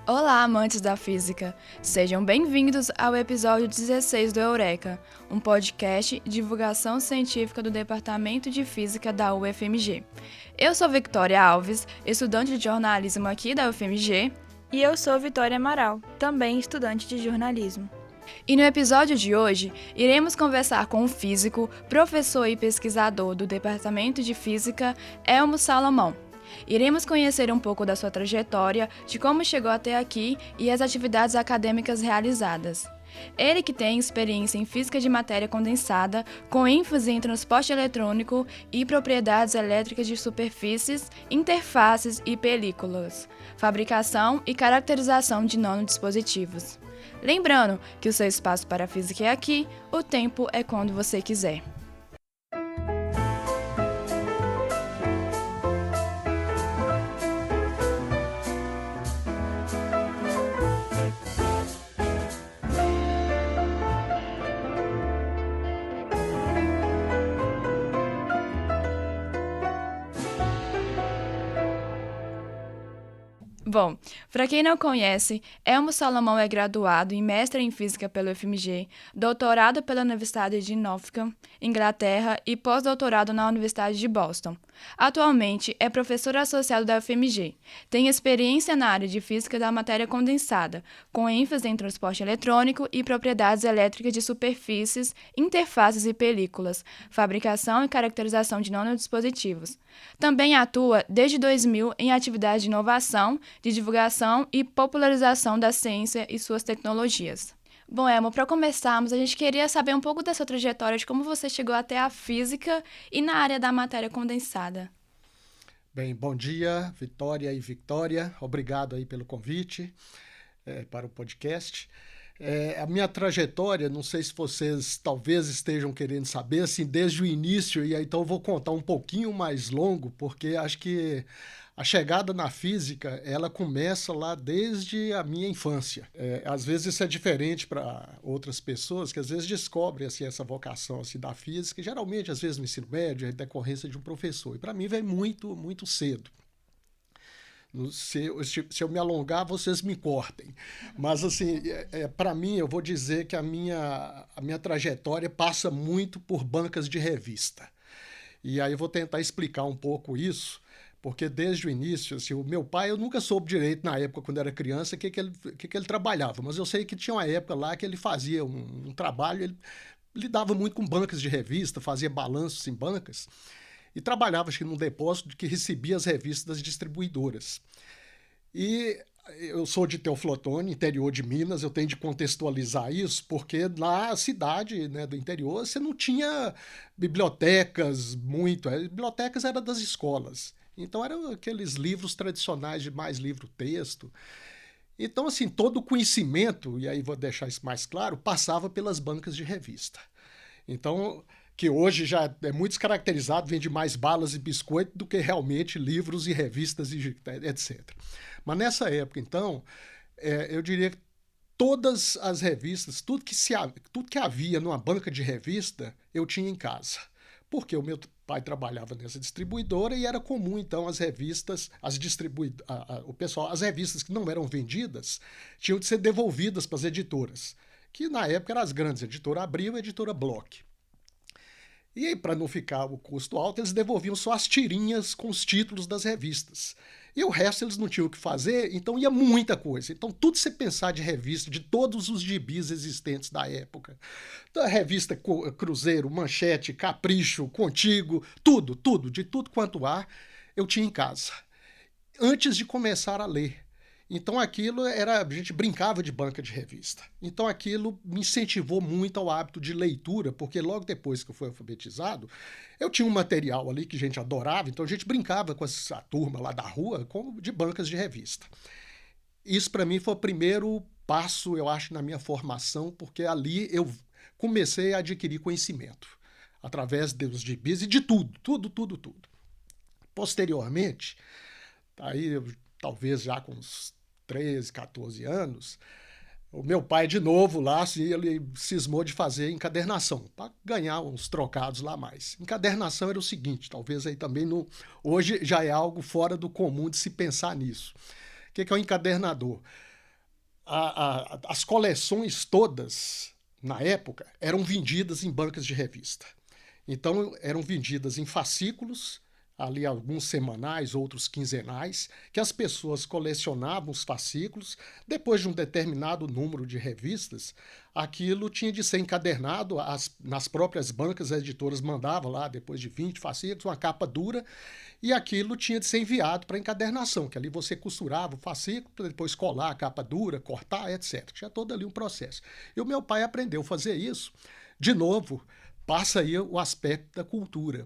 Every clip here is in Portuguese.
Olá, amantes da física! Sejam bem-vindos ao episódio 16 do Eureka, um podcast de divulgação científica do Departamento de Física da UFMG. Eu sou Victoria Alves, estudante de jornalismo aqui da UFMG. E eu sou Vitória Amaral, também estudante de jornalismo. E no episódio de hoje, iremos conversar com o físico, professor e pesquisador do Departamento de Física, Elmo Salomão. Iremos conhecer um pouco da sua trajetória, de como chegou até aqui e as atividades acadêmicas realizadas. Ele que tem experiência em física de matéria condensada, com ênfase em transporte eletrônico e propriedades elétricas de superfícies, interfaces e películas, fabricação e caracterização de nanodispositivos. Lembrando que o seu espaço para a física é aqui, o tempo é quando você quiser. Bom, para quem não conhece, Elmo Salomão é graduado em mestre em Física pela UFMG, doutorado pela Universidade de Nottingham, Inglaterra e pós-doutorado na Universidade de Boston. Atualmente é professor associado da UFMG. Tem experiência na área de Física da matéria condensada, com ênfase em transporte eletrônico e propriedades elétricas de superfícies, interfaces e películas, fabricação e caracterização de nanodispositivos. Também atua desde 2000 em atividades de inovação, de divulgação e popularização da ciência e suas tecnologias. Bom, Elmo, para começarmos, a gente queria saber um pouco da sua trajetória, de como você chegou até a física e na área da matéria condensada. Bem, bom dia, Vitória e Victoria. Obrigado aí pelo convite para o podcast. A minha trajetória, não sei se vocês talvez estejam querendo saber, assim, desde o início, e aí então eu vou contar um pouquinho mais longo, porque acho que a chegada na física, ela começa lá desde a minha infância. Às vezes isso é diferente para outras pessoas, que às vezes descobrem assim, essa vocação assim, da física, geralmente às vezes no ensino médio, em decorrência de um professor. E para mim veio muito, muito cedo. Se eu me alongar, vocês me cortem. Mas, assim, para mim, eu vou dizer que a minha trajetória passa muito por bancas de revista. E aí eu vou tentar explicar um pouco isso, porque desde o início, assim, o meu pai, eu nunca soube direito, na época, quando era criança, o que ele trabalhava. Mas eu sei que tinha uma época lá que ele fazia um trabalho, ele lidava muito com bancas de revista, fazia balanços em bancas, e trabalhava, acho que, num depósito que recebia as revistas das distribuidoras. E eu sou de Teoflotone, interior de Minas, eu tenho de contextualizar isso, porque na cidade, né, do interior você não tinha bibliotecas muito, as bibliotecas eram das escolas. Então eram aqueles livros tradicionais de mais livro-texto. Então, assim, todo o conhecimento, e aí vou deixar isso mais claro, passava pelas bancas de revista. Então, que hoje já é muito descaracterizado, vende mais balas e biscoito do que realmente livros e revistas, e etc. Mas nessa época, então, eu diria que todas as revistas, tudo que havia numa banca de revista, eu tinha em casa. Porque o meu pai trabalhava nessa distribuidora e era comum, então, as revistas, as revistas que não eram vendidas tinham de ser devolvidas para as editoras, que na época eram as grandes, a editora Abril e a editora Bloch. E aí, para não ficar o custo alto, eles devolviam só as tirinhas com os títulos das revistas. E o resto eles não tinham o que fazer, então ia muita coisa. Então, tudo você pensar de revista, de todos os gibis existentes da época, da revista Cruzeiro, Manchete, Capricho, Contigo, tudo, de tudo quanto há, eu tinha em casa. Antes de começar a ler. Então aquilo a gente brincava de banca de revista. Então aquilo me incentivou muito ao hábito de leitura, porque logo depois que eu fui alfabetizado, eu tinha um material ali que a gente adorava, então a gente brincava com a turma lá da rua de bancas de revista. Isso para mim foi o primeiro passo, eu acho, na minha formação, porque ali eu comecei a adquirir conhecimento, através dos gibis e de tudo. Posteriormente, aí talvez já com uns 13, 14 anos, o meu pai, de novo, lá, assim, ele cismou de fazer encadernação, para ganhar uns trocados lá mais. Encadernação era o seguinte, talvez aí também hoje já é algo fora do comum de se pensar nisso. O que é um encadernador? as coleções todas, na época, eram vendidas em bancas de revista. Então, eram vendidas em fascículos, ali alguns semanais, outros quinzenais, que as pessoas colecionavam os fascículos. Depois de um determinado número de revistas, aquilo tinha de ser encadernado, nas próprias bancas, as editoras mandavam lá, depois de 20 fascículos, uma capa dura, e aquilo tinha de ser enviado para encadernação, que ali você costurava o fascículo, para depois colar a capa dura, cortar, etc. Tinha todo ali um processo. E o meu pai aprendeu a fazer isso. De novo, passa aí o aspecto da cultura.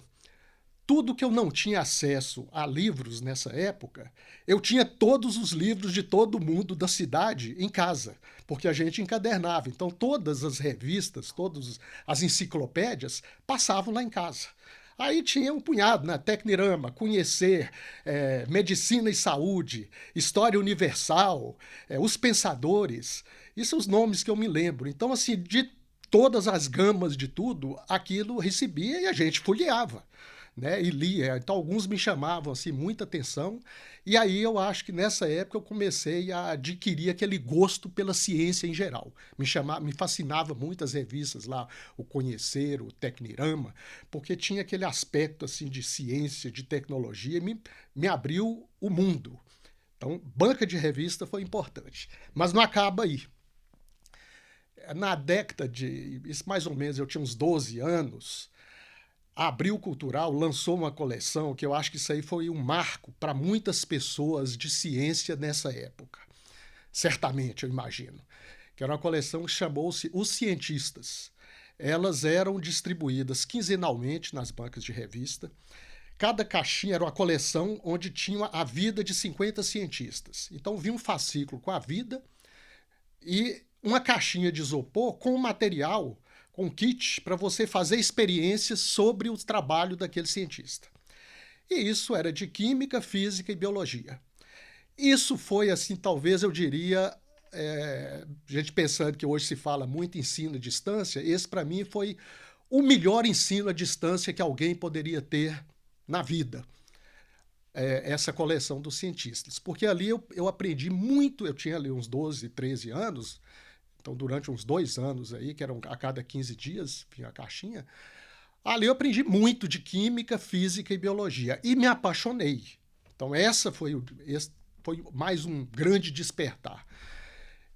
Tudo que eu não tinha acesso a livros nessa época, eu tinha todos os livros de todo mundo da cidade em casa, porque a gente encadernava. Então, todas as revistas, todas as enciclopédias passavam lá em casa. Aí tinha um punhado, né? Tecnirama, Conhecer, Medicina e Saúde, História Universal, Os Pensadores. Isso são os nomes que eu me lembro. Então, assim, de todas as gamas de tudo, aquilo recebia e a gente folheava, né, e lia. Então, alguns me chamavam assim, muita atenção, e aí eu acho que nessa época eu comecei a adquirir aquele gosto pela ciência em geral. Me fascinava muito as revistas lá, o Conhecer, o Tecnirama, porque tinha aquele aspecto assim, de ciência, de tecnologia, e me abriu o mundo. Então, banca de revista foi importante. Mas não acaba aí. Na década de... Isso mais ou menos, eu tinha uns 12 anos... A Abril Cultural lançou uma coleção que eu acho que isso aí foi um marco para muitas pessoas de ciência nessa época. Certamente, eu imagino. Que era uma coleção que chamou-se Os Cientistas. Elas eram distribuídas quinzenalmente nas bancas de revista. Cada caixinha era uma coleção onde tinha a vida de 50 cientistas. Então, vinha um fascículo com a vida e uma caixinha de isopor com material, com kit, para você fazer experiências sobre o trabalho daquele cientista. E isso era de química, física e biologia. Isso foi, assim, talvez eu diria, a gente pensando que hoje se fala muito em ensino à distância, esse para mim foi o melhor ensino à distância que alguém poderia ter na vida. Essa coleção dos cientistas. Porque ali eu aprendi muito, eu tinha ali uns 12, 13 anos, então durante uns 2 anos aí, que eram a cada 15 dias, vinha a caixinha, ali eu aprendi muito de química, física e biologia, e me apaixonei. Então esse foi mais um grande despertar.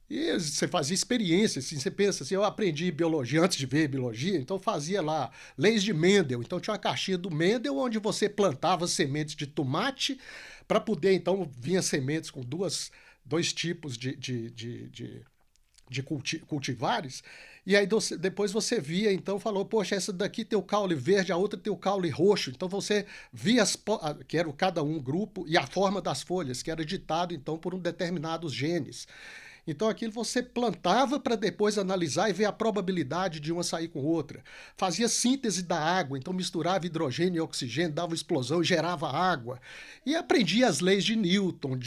E você fazia experiência, assim, você pensa assim, eu aprendi biologia antes de ver biologia, então fazia lá leis de Mendel, então tinha uma caixinha do Mendel onde você plantava sementes de tomate para poder, então, vinha sementes com dois tipos de cultivares, e aí depois você via, então, falou, poxa, essa daqui tem o caule verde, a outra tem o caule roxo, então você via, que era cada um grupo, e a forma das folhas, que era ditado, então, por um determinados genes. Então aquilo você plantava para depois analisar e ver a probabilidade de uma sair com outra. Fazia síntese da água, então misturava hidrogênio e oxigênio, dava explosão e gerava água. E aprendia as leis de Newton,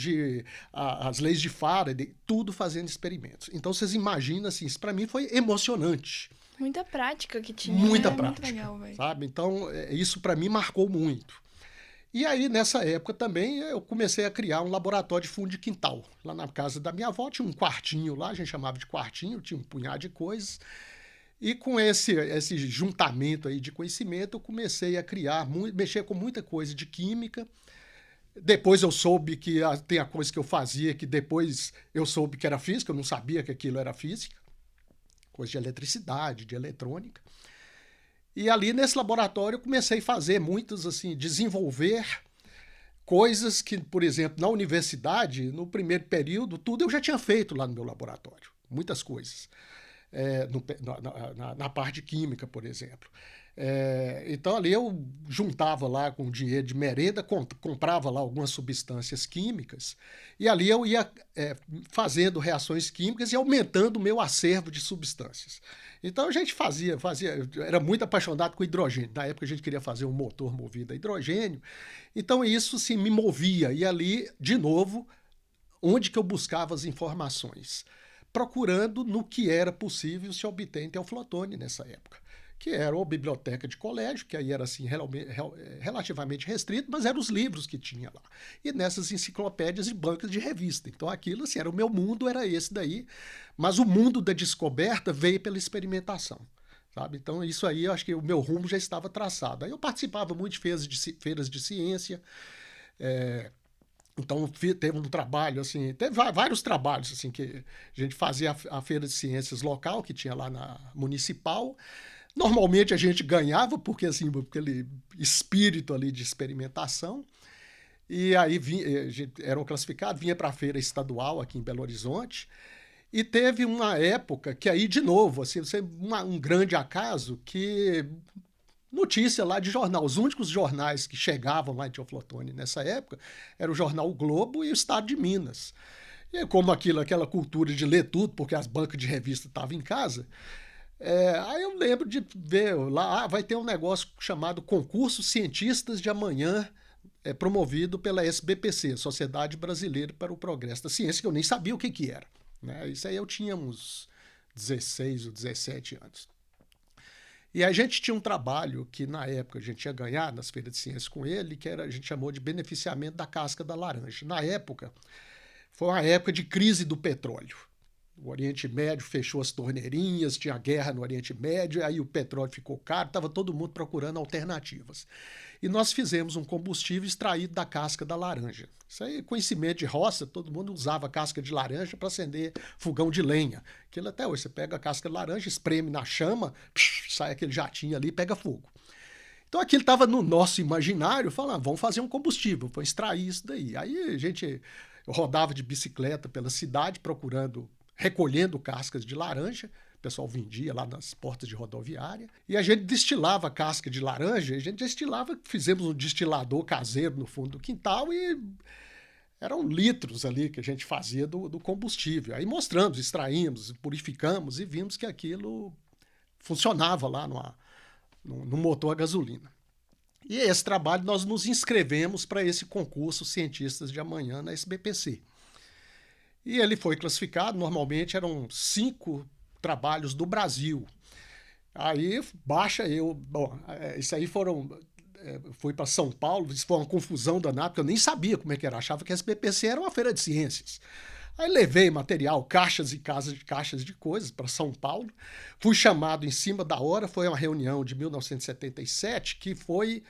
as leis de Faraday, tudo fazendo experimentos. Então vocês imaginam, assim, isso para mim foi emocionante. Muita prática que tinha. Muita né? prática, muito legal, sabe? Então isso para mim marcou muito. E aí, nessa época também, eu comecei a criar um laboratório de fundo de quintal. Lá na casa da minha avó tinha um quartinho lá, a gente chamava de quartinho, tinha um punhado de coisas. E com esse juntamento aí de conhecimento, eu comecei a criar, mexer com muita coisa de química. Depois eu soube que tem a coisa que eu fazia, que depois eu soube que era física, eu não sabia que aquilo era física. Coisa de eletricidade, de eletrônica. E ali nesse laboratório eu comecei a fazer muitas, assim, desenvolver coisas que, por exemplo, na universidade, no primeiro período, tudo eu já tinha feito lá no meu laboratório. Muitas coisas. Na parte química, por exemplo. Então ali eu juntava lá com dinheiro de merenda, comprava lá algumas substâncias químicas e ali eu ia fazendo reações químicas e aumentando o meu acervo de substâncias. Então a gente eu era muito apaixonado com hidrogênio. Na época a gente queria fazer um motor movido a hidrogênio. Então isso sim me movia. E ali, de novo, onde que eu buscava as informações? Procurando no que era possível se obter em teoflotone nessa época. que era a biblioteca de colégio, que aí era assim, relativamente restrito, mas eram os livros que tinha lá. E nessas enciclopédias e bancas de revista. Então aquilo assim, era o meu mundo, era esse daí, mas o mundo da descoberta veio pela experimentação. Sabe? Então isso aí, eu acho que o meu rumo já estava traçado. Aí eu participava muito de feiras de ciência, então teve um trabalho, assim, teve vários trabalhos assim, que a gente fazia a feira de ciências local, que tinha lá na municipal. Normalmente a gente ganhava, porque assim, aquele espírito ali de experimentação. E aí eram classificados, vinha para a feira estadual aqui em Belo Horizonte. E teve uma época que aí, de novo, assim, um grande acaso, que notícia lá de jornal. Os únicos jornais que chegavam lá em Teoflotone nessa época era o jornal O Globo e o Estado de Minas. E como aquela cultura de ler tudo, porque as bancas de revista estavam em casa, aí eu lembro de ver lá, vai ter um negócio chamado Concurso Cientistas de Amanhã, promovido pela SBPC, Sociedade Brasileira para o Progresso da Ciência, que eu nem sabia o que era. Né? Isso aí eu tinha uns 16 ou 17 anos. E a gente tinha um trabalho que, na época, a gente ia ganhar nas feiras de ciências com ele, que a gente chamou de beneficiamento da casca da laranja. Na época, foi uma época de crise do petróleo. O Oriente Médio fechou as torneirinhas, tinha guerra no Oriente Médio, aí o petróleo ficou caro, estava todo mundo procurando alternativas. E nós fizemos um combustível extraído da casca da laranja. Isso aí, conhecimento de roça, todo mundo usava casca de laranja para acender fogão de lenha. Aquilo até hoje, você pega a casca de laranja, espreme na chama, sai aquele jatinho ali e pega fogo. Então aquilo estava no nosso imaginário, falando, vamos fazer um combustível, vamos extrair isso daí. Aí eu rodava de bicicleta pela cidade recolhendo cascas de laranja, o pessoal vendia lá nas portas de rodoviária, e a gente destilava casca de laranja, fizemos um destilador caseiro no fundo do quintal e eram litros ali que a gente fazia do combustível. Aí mostramos, extraímos, purificamos e vimos que aquilo funcionava lá no motor a gasolina. E esse trabalho nós nos inscrevemos para esse concurso Cientistas de Amanhã na SBPC. E ele foi classificado, normalmente eram 5 trabalhos do Brasil. Aí isso aí fui para São Paulo, isso foi uma confusão danada, porque eu nem sabia como é que era, achava que a SBPC era uma feira de ciências. Aí levei material, caixas e caixas de coisas para São Paulo, fui chamado em cima da hora, foi uma reunião de 1977, que foi,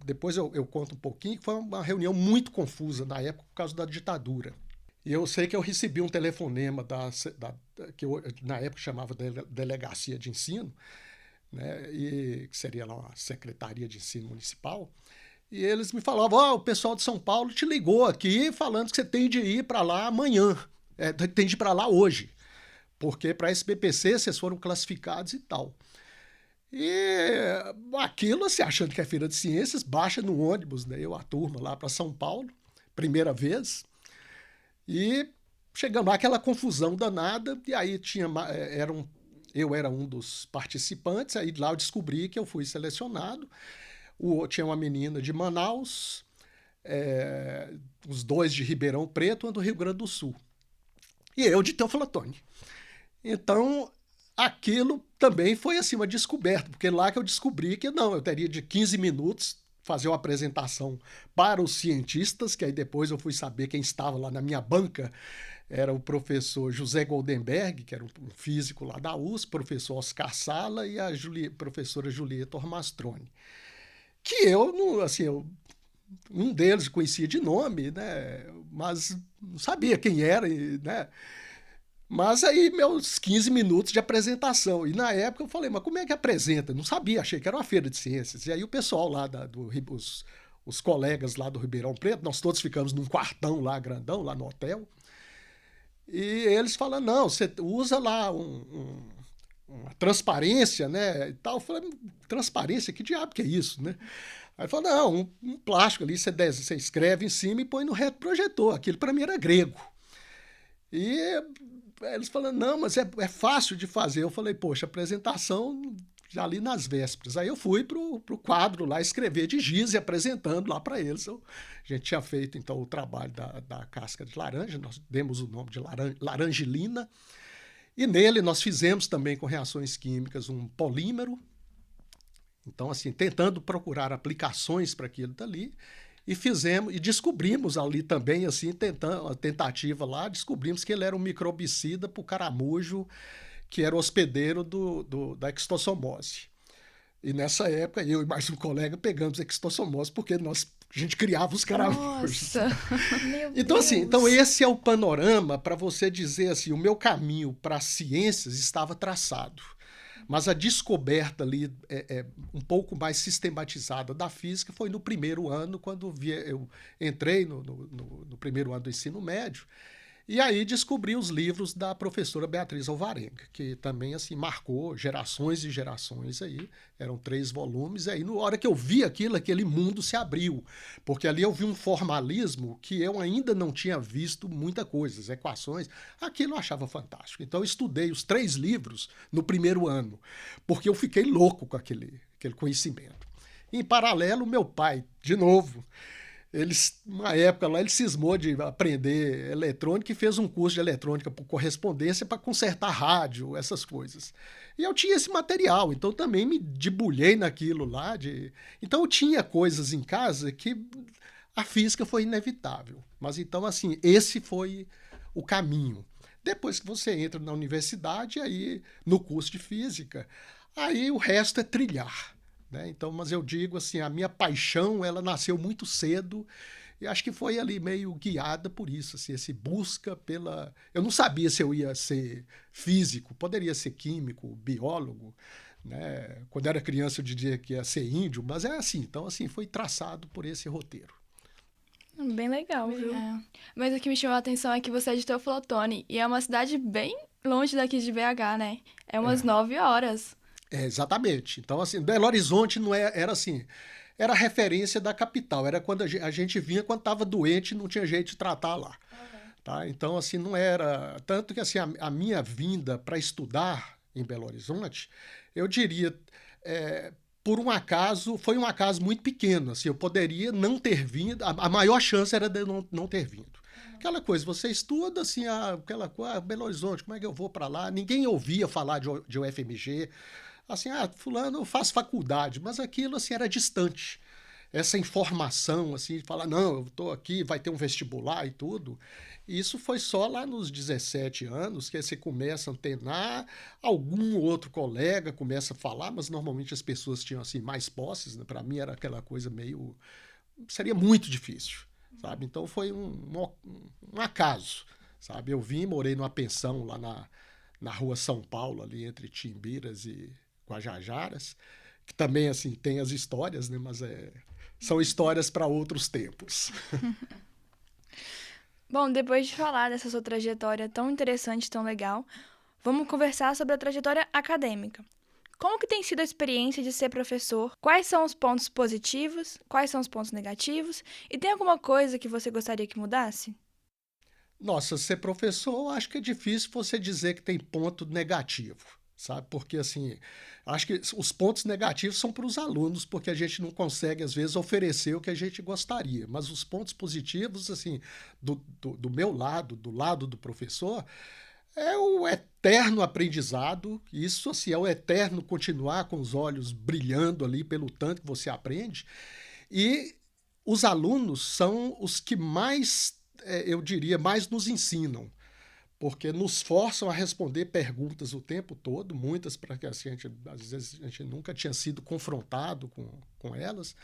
depois eu conto um pouquinho, que foi uma reunião muito confusa na época por causa da ditadura. E eu sei que eu recebi um telefonema que na época chamava Delegacia de Ensino, né, que seria lá uma Secretaria de Ensino Municipal, e eles me falavam, o pessoal de São Paulo te ligou aqui falando que você tem de ir para lá amanhã, tem de ir para lá hoje, porque para a SBPC vocês foram classificados e tal. E aquilo, assim, achando que é feira de ciências, baixa no ônibus, né, a turma lá para São Paulo, primeira vez. E chegando lá, aquela confusão danada, e aí eu era um dos participantes, aí lá eu descobri que eu fui selecionado. Tinha uma menina de Manaus, os 2 de Ribeirão Preto, um do Rio Grande do Sul. E eu de Teoflotone. Então, aquilo também foi assim, uma descoberta, porque lá que eu descobri que eu teria de 15 minutos fazer uma apresentação para os cientistas, que aí depois eu fui saber quem estava lá na minha banca, era o professor José Goldenberg, que era um físico lá da USP, o professor Oscar Sala e a professora Julieta Ormastroni. Que um deles conhecia de nome, né, mas não sabia quem era, né? Mas aí, meus 15 minutos de apresentação. E na época eu falei, mas como é que apresenta? Não sabia, achei que era uma feira de ciências. E aí o pessoal lá, os colegas lá do Ribeirão Preto, nós todos ficamos num quartão lá, grandão, lá no hotel. E eles falam, não, você usa lá uma transparência, né? E tal. Eu falei, transparência? Que diabo que é isso, né? Aí falou, não, um plástico ali, você escreve em cima e põe no retroprojetor. Aquilo para mim era grego. E eles falaram, não, mas é fácil de fazer. Eu falei, poxa, apresentação já ali nas vésperas. Aí eu fui pro quadro lá escrever de giz e apresentando lá para eles. A gente tinha feito, então, o trabalho da casca de laranja, nós demos o nome de larangelina, e nele nós fizemos também com reações químicas um polímero, Então, assim, tentando procurar aplicações para aquilo dali, e fizemos, e descobrimos ali também, assim, tentando, a tentativa lá, descobrimos que ele era um microbicida para o caramujo, que era hospedeiro da extossomose. E nessa época, eu e mais um colega pegamos a extossomose, porque a gente criava os caramujos. Nossa! Meu Então, Deus. assim, então esse é o panorama para você dizer assim, o meu caminho para as ciências estava traçado. Mas a descoberta ali um pouco mais sistematizada da física foi no primeiro ano, quando eu entrei no primeiro ano do ensino médio, e aí descobri os livros da professora Beatriz Alvarenga, que também assim marcou gerações e gerações aí. Eram 3 volumes. Aí, na hora que eu vi aquilo, aquele mundo se abriu. Porque ali eu vi um formalismo que eu ainda não tinha visto muita coisa, as equações. Aquilo eu achava fantástico. Então eu estudei os 3 livros no primeiro ano, porque eu fiquei louco com aquele conhecimento. Em paralelo, meu pai, de novo, uma época lá, ele cismou de aprender eletrônica e fez um curso de eletrônica por correspondência para consertar rádio, essas coisas. E eu tinha esse material, então também me debulhei naquilo lá. Então eu tinha coisas em casa que a física foi inevitável. Mas então, assim, esse foi o caminho. Depois que você entra na universidade, aí no curso de física, aí o resto é trilhar. Né? Então, mas eu digo assim, a minha paixão, ela nasceu muito cedo e acho que foi ali meio guiada por isso, assim, esse busca pela... Eu não sabia se eu ia ser físico, poderia ser químico, biólogo, né? Quando era criança eu diria que ia ser índio, mas é assim, então assim, foi traçado por esse roteiro. Bem legal, viu? É. Mas o que me chamou a atenção é que você é de Teoflotone, e é uma cidade bem longe daqui de BH, né? É umas 9 horas. Exatamente. Então, assim, Belo Horizonte não era assim, era referência da capital, era quando a gente vinha quando estava doente e não tinha jeito de tratar lá. Tá? Então, assim, não era... Tanto que assim, a minha vinda para estudar em Belo Horizonte, eu diria, por um acaso, foi um acaso muito pequeno. Assim, eu poderia não ter vindo, a maior chance era de eu não ter vindo. Aquela coisa, você estuda assim, aquela coisa, Belo Horizonte, como é que eu vou para lá? Ninguém ouvia falar de UFMG. Assim, fulano faz faculdade, mas aquilo assim era distante. Essa informação, assim, de falar, não, eu estou aqui, vai ter um vestibular e tudo. Isso foi só lá nos 17 anos que você começa a antenar, algum outro colega começa a falar, mas normalmente as pessoas tinham assim mais posses, né? Para mim era aquela coisa meio... Seria muito difícil, sabe? Então foi um acaso, sabe? Eu vim, morei numa pensão lá na rua São Paulo, ali entre Timbiras e Guajajaras, que também assim tem as histórias, né? Mas são histórias para outros tempos. Bom, depois de falar dessa sua trajetória tão interessante, tão legal, vamos conversar sobre a trajetória acadêmica. Como que tem sido a experiência de ser professor? Quais são os pontos positivos? Quais são os pontos negativos? E tem alguma coisa que você gostaria que mudasse? Nossa, ser professor, eu acho que é difícil você dizer que tem ponto negativo, sabe? Porque, assim, acho que os pontos negativos são para os alunos, porque a gente não consegue, às vezes, oferecer o que a gente gostaria. Mas os pontos positivos, assim, do meu lado, do lado do professor, é o eterno aprendizado. Isso, assim, é o eterno continuar com os olhos brilhando ali pelo tanto que você aprende. E os alunos são os que mais, eu diria, mais nos ensinam, porque nos forçam a responder perguntas o tempo todo, muitas para que assim, às vezes a gente nunca tinha sido confrontado com elas,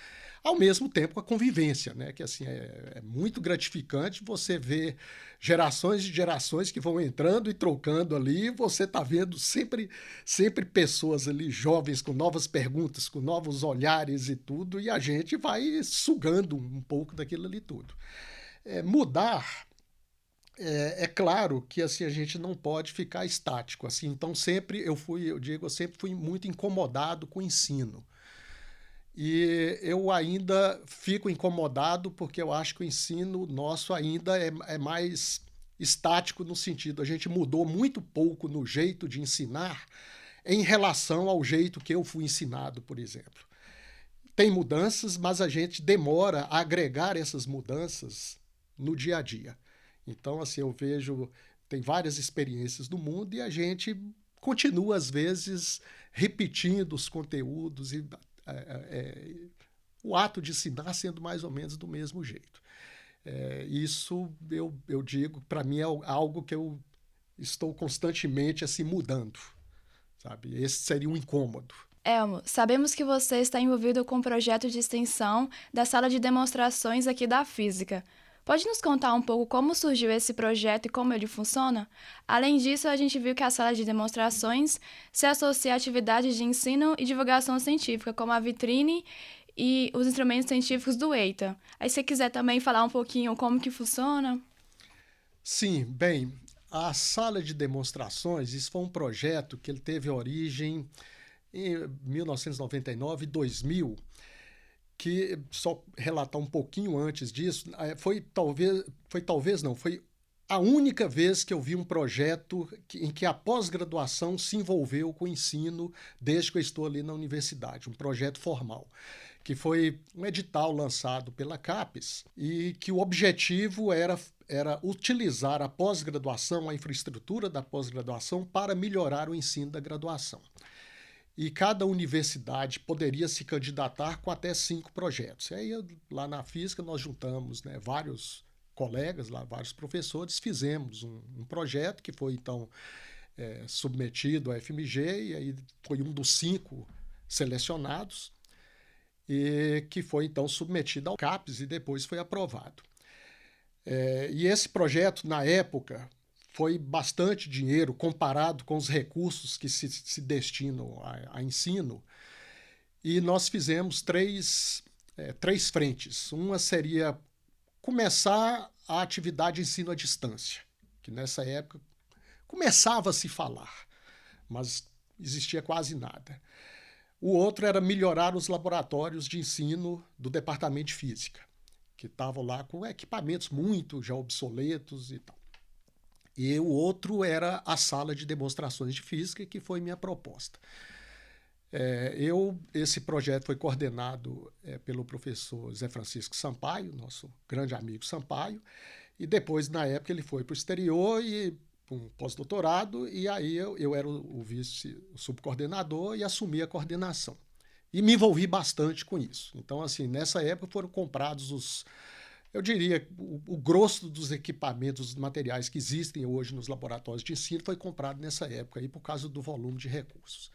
ao mesmo tempo com a convivência, né? Que assim, é muito gratificante você ver gerações e gerações que vão entrando e trocando ali, e você está vendo sempre pessoas ali jovens com novas perguntas, com novos olhares e tudo, e a gente vai sugando um pouco daquilo ali tudo. Mudar... É claro que assim a gente não pode ficar estático, assim. Então eu sempre fui muito incomodado com o ensino. E eu ainda fico incomodado porque eu acho que o ensino nosso ainda é mais estático no sentido, a gente mudou muito pouco no jeito de ensinar em relação ao jeito que eu fui ensinado, por exemplo. Tem mudanças, mas a gente demora a agregar essas mudanças no dia a dia. Então, assim, eu vejo, tem várias experiências do mundo e a gente continua, às vezes, repetindo os conteúdos e o ato de ensinar sendo mais ou menos do mesmo jeito. Isso, eu digo, para mim é algo que eu estou constantemente assim mudando, sabe? Esse seria um incômodo. Elmo, sabemos que você está envolvido com o projeto de extensão da sala de demonstrações aqui da Física. Pode nos contar um pouco como surgiu esse projeto e como ele funciona? Além disso, a gente viu que a sala de demonstrações se associa a atividades de ensino e divulgação científica, como a vitrine e os instrumentos científicos do EITA. Aí, se você quiser também falar um pouquinho como que funciona? Sim, bem, a sala de demonstrações, isso foi um projeto que ele teve origem em 1999 e 2000, que, só relatar um pouquinho antes disso, foi a única vez que eu vi um projeto em que a pós-graduação se envolveu com o ensino desde que eu estou ali na universidade, um projeto formal, que foi um edital lançado pela CAPES e que o objetivo era utilizar a pós-graduação, a infraestrutura da pós-graduação para melhorar o ensino da graduação. E cada universidade poderia se candidatar com até 5 projetos. E aí, lá na Física, nós juntamos, né, vários colegas, lá, vários professores, fizemos um projeto que foi, então, submetido à FMG, e aí foi um dos 5 selecionados, e que foi, então, submetido ao CAPES e depois foi aprovado. E esse projeto, na época, foi bastante dinheiro comparado com os recursos que se destinam a ensino. E nós fizemos três frentes. Uma seria começar a atividade de ensino à distância, que nessa época começava a se falar, mas existia quase nada. O outro era melhorar os laboratórios de ensino do departamento de física, que estavam lá com equipamentos muito já obsoletos e tal. E o outro era a sala de demonstrações de física, que foi minha proposta. Esse projeto foi coordenado pelo professor Zé Francisco Sampaio, nosso grande amigo Sampaio, e depois, na época, ele foi para o exterior e um pós-doutorado, e aí eu era o subcoordenador e assumi a coordenação. E me envolvi bastante com isso. Então, assim, nessa época foram comprados eu diria, o grosso dos equipamentos, dos materiais que existem hoje nos laboratórios de ensino foi comprado nessa época aí por causa do volume de recursos.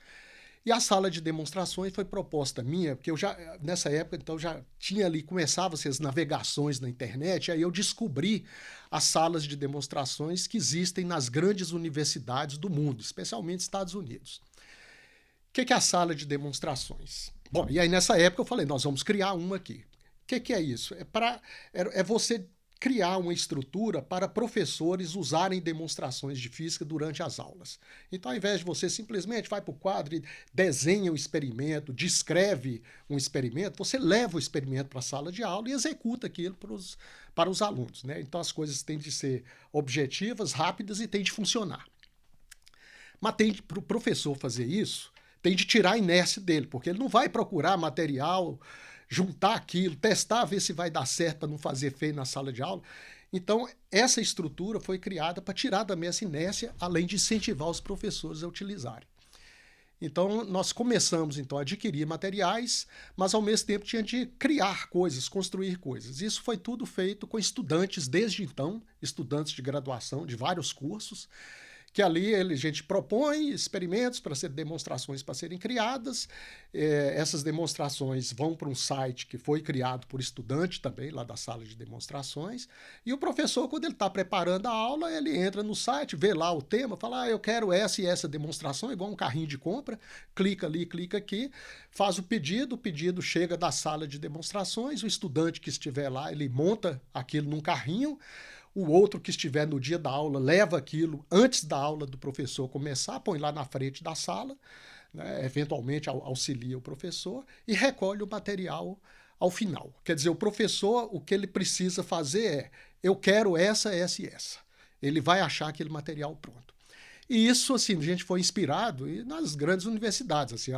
E a sala de demonstrações foi proposta minha, porque eu já, nessa época, então, já tinha ali, começavam-se as navegações na internet, aí eu descobri as salas de demonstrações que existem nas grandes universidades do mundo, especialmente Estados Unidos. O que é a sala de demonstrações? Bom, e aí nessa época eu falei, nós vamos criar uma aqui. O que é isso? É você criar uma estrutura para professores usarem demonstrações de física durante as aulas. Então, ao invés de você simplesmente vai para o quadro e desenha um experimento, descreve um experimento, você leva o experimento para a sala de aula e executa aquilo para os alunos, né? Então, as coisas têm de ser objetivas, rápidas e têm de funcionar. Mas para o professor fazer isso, tem de tirar a inércia dele, porque ele não vai procurar material, juntar aquilo, testar, ver se vai dar certo para não fazer feio na sala de aula. Então, essa estrutura foi criada para tirar também essa inércia, além de incentivar os professores a utilizarem. Então, nós começamos então, a adquirir materiais, mas ao mesmo tempo tinha de criar coisas, construir coisas. Isso foi tudo feito com estudantes, desde então, estudantes de graduação de vários cursos, que ali a gente propõe experimentos para ser demonstrações para serem criadas. Essas demonstrações vão para um site que foi criado por estudante também, lá da sala de demonstrações, e o professor, quando ele está preparando a aula, ele entra no site, vê lá o tema, fala, eu quero essa e essa demonstração, igual um carrinho de compra, clica ali, clica aqui, faz o pedido chega da sala de demonstrações, o estudante que estiver lá, ele monta aquilo num carrinho, o outro que estiver no dia da aula leva aquilo antes da aula do professor começar, põe lá na frente da sala, né, eventualmente auxilia o professor e recolhe o material ao final. Quer dizer, o professor, o que ele precisa fazer eu quero essa, essa e essa. Ele vai achar aquele material pronto. E isso, assim, a gente foi inspirado nas grandes universidades. Assim,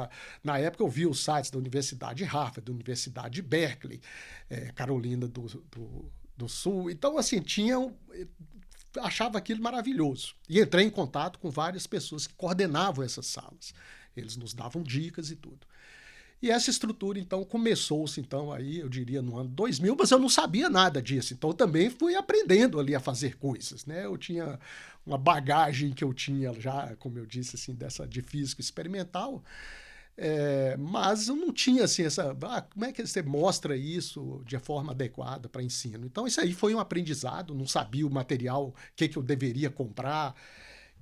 na época eu vi os sites da Universidade de Harvard, da Universidade de Berkeley, Carolina do Sul. Então, assim, achava aquilo maravilhoso. E entrei em contato com várias pessoas que coordenavam essas salas. Eles nos davam dicas e tudo. E essa estrutura, então, começou-se, então, aí, eu diria, no ano 2000, mas eu não sabia nada disso. Então, eu também fui aprendendo ali a fazer coisas, né? Eu tinha uma bagagem que eu tinha já, como eu disse, assim, de física experimental, mas eu não tinha, assim, como é que você mostra isso de forma adequada para ensino? Então, isso aí foi um aprendizado, não sabia o material, que eu deveria comprar.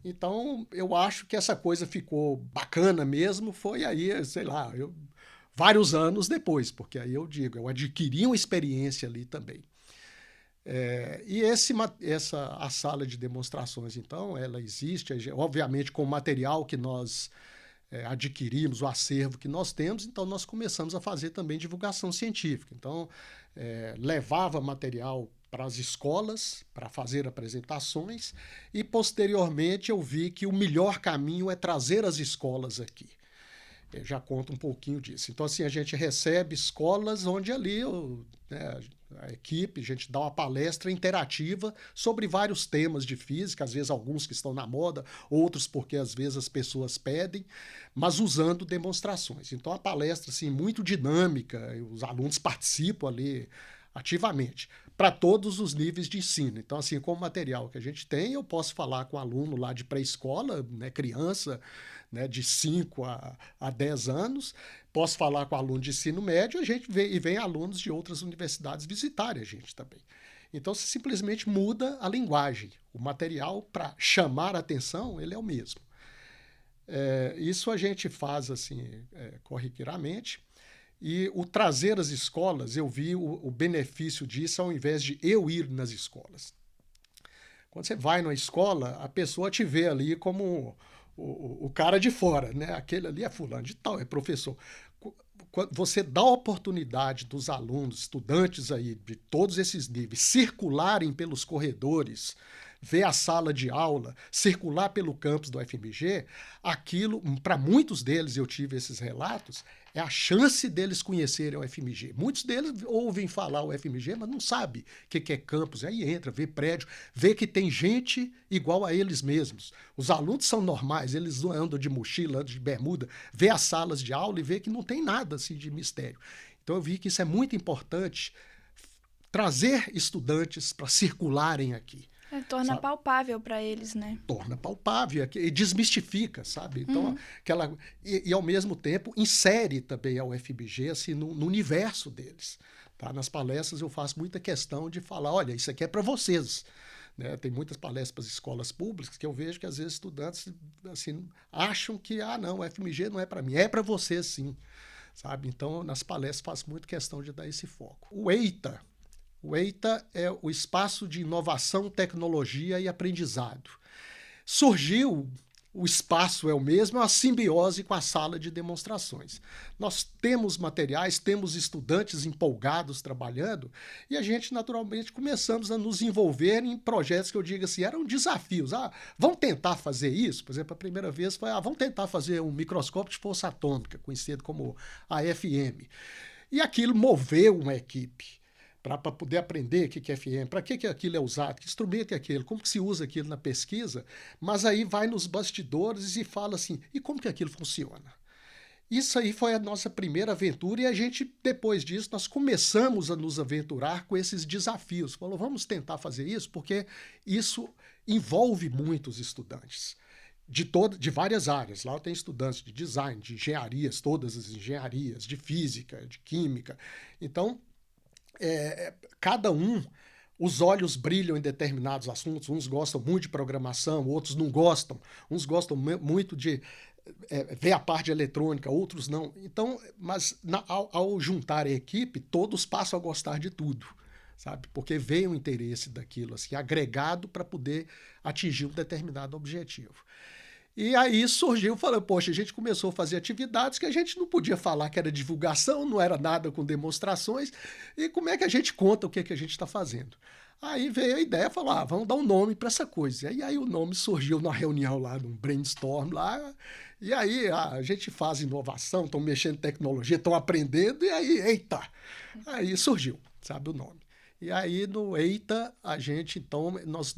Então, eu acho que essa coisa ficou bacana mesmo, foi aí, sei lá, vários anos depois, porque aí eu adquiri uma experiência ali também. E a sala de demonstrações, então, ela existe, obviamente, com o material que nós adquirimos, o acervo que nós temos, então nós começamos a fazer também divulgação científica. Então, levava material para as escolas, para fazer apresentações, e posteriormente eu vi que o melhor caminho é trazer as escolas aqui. Eu já conto um pouquinho disso. Então, assim, a gente recebe escolas onde ali a equipe, a gente dá uma palestra interativa sobre vários temas de física, às vezes alguns que estão na moda, outros porque às vezes as pessoas pedem, mas usando demonstrações. Então, a palestra, assim, muito dinâmica, os alunos participam ali ativamente, para todos os níveis de ensino. Então, assim, com o material que a gente tem, eu posso falar com o aluno lá de pré-escola, né, criança, né, de 5 a 10 anos, posso falar com aluno de ensino médio, e vem alunos de outras universidades visitarem a gente também. Então, você simplesmente muda a linguagem. O material, para chamar a atenção, ele é o mesmo. Isso a gente faz assim, corriqueiramente. E o trazer as escolas, eu vi o benefício disso ao invés de eu ir nas escolas. Quando você vai numa escola, a pessoa te vê ali como o cara de fora, né? Aquele ali é fulano de tal, é professor. Você dá a oportunidade dos alunos, estudantes aí de todos esses níveis, circularem pelos corredores, ver a sala de aula, circular pelo campus do FMG, aquilo, para muitos deles, eu tive esses relatos, é a chance deles conhecerem o FMG. Muitos deles ouvem falar o FMG, mas não sabem o que é campus. Aí entra, vê prédio, vê que tem gente igual a eles mesmos. Os alunos são normais, eles não andam de mochila, andam de bermuda, vê as salas de aula e vê que não tem nada assim de mistério. Então eu vi que isso é muito importante, trazer estudantes para circularem aqui. Torna palpável para eles, né? Torna palpável e desmistifica, sabe? Então, e ao mesmo tempo insere também a UFMG assim, no universo deles. Tá? Nas palestras eu faço muita questão de falar, olha, isso aqui é para vocês. Né? Tem muitas palestras para as escolas públicas que eu vejo que às vezes estudantes assim, acham que, não, o UFMG não é para mim, é para vocês sim. Sabe? Então, nas palestras faço muito questão de dar esse foco. O EITA é o Espaço de Inovação, Tecnologia e Aprendizado. Surgiu, o espaço é o mesmo, é uma simbiose com a sala de demonstrações. Nós temos materiais, temos estudantes empolgados trabalhando e a gente, naturalmente, começamos a nos envolver em projetos que eu digo assim, eram desafios. Vamos tentar fazer isso? Por exemplo, a primeira vez foi, vamos tentar fazer um microscópio de força atômica, conhecido como AFM. E aquilo moveu uma equipe. Para poder aprender o que é FM, para que aquilo é usado, que instrumento é aquele, como que se usa aquilo na pesquisa, mas aí vai nos bastidores e fala assim, e como que aquilo funciona? Isso aí foi a nossa primeira aventura e a gente, depois disso, nós começamos a nos aventurar com esses desafios. Falou, vamos tentar fazer isso, porque isso envolve muitos estudantes. De várias áreas. Lá tem estudantes de design, de engenharias, todas as engenharias, de física, de química. Então, cada um, os olhos brilham em determinados assuntos, uns gostam muito de programação, outros não gostam, uns gostam muito de ver a parte eletrônica, outros não. Então, mas ao juntar a equipe, todos passam a gostar de tudo, sabe? Porque veio o interesse daquilo, assim, agregado para poder atingir um determinado objetivo. E aí surgiu, falando, poxa, a gente começou a fazer atividades que a gente não podia falar que era divulgação, não era nada com demonstrações, e como é que a gente conta o que a gente está fazendo? Aí veio a ideia, falou, vamos dar um nome para essa coisa. E aí o nome surgiu na reunião lá, num brainstorm lá, e aí a gente faz inovação, estão mexendo em tecnologia, estão aprendendo, e aí, eita! Aí surgiu, sabe, o nome. E aí no EITA, a gente, então, nós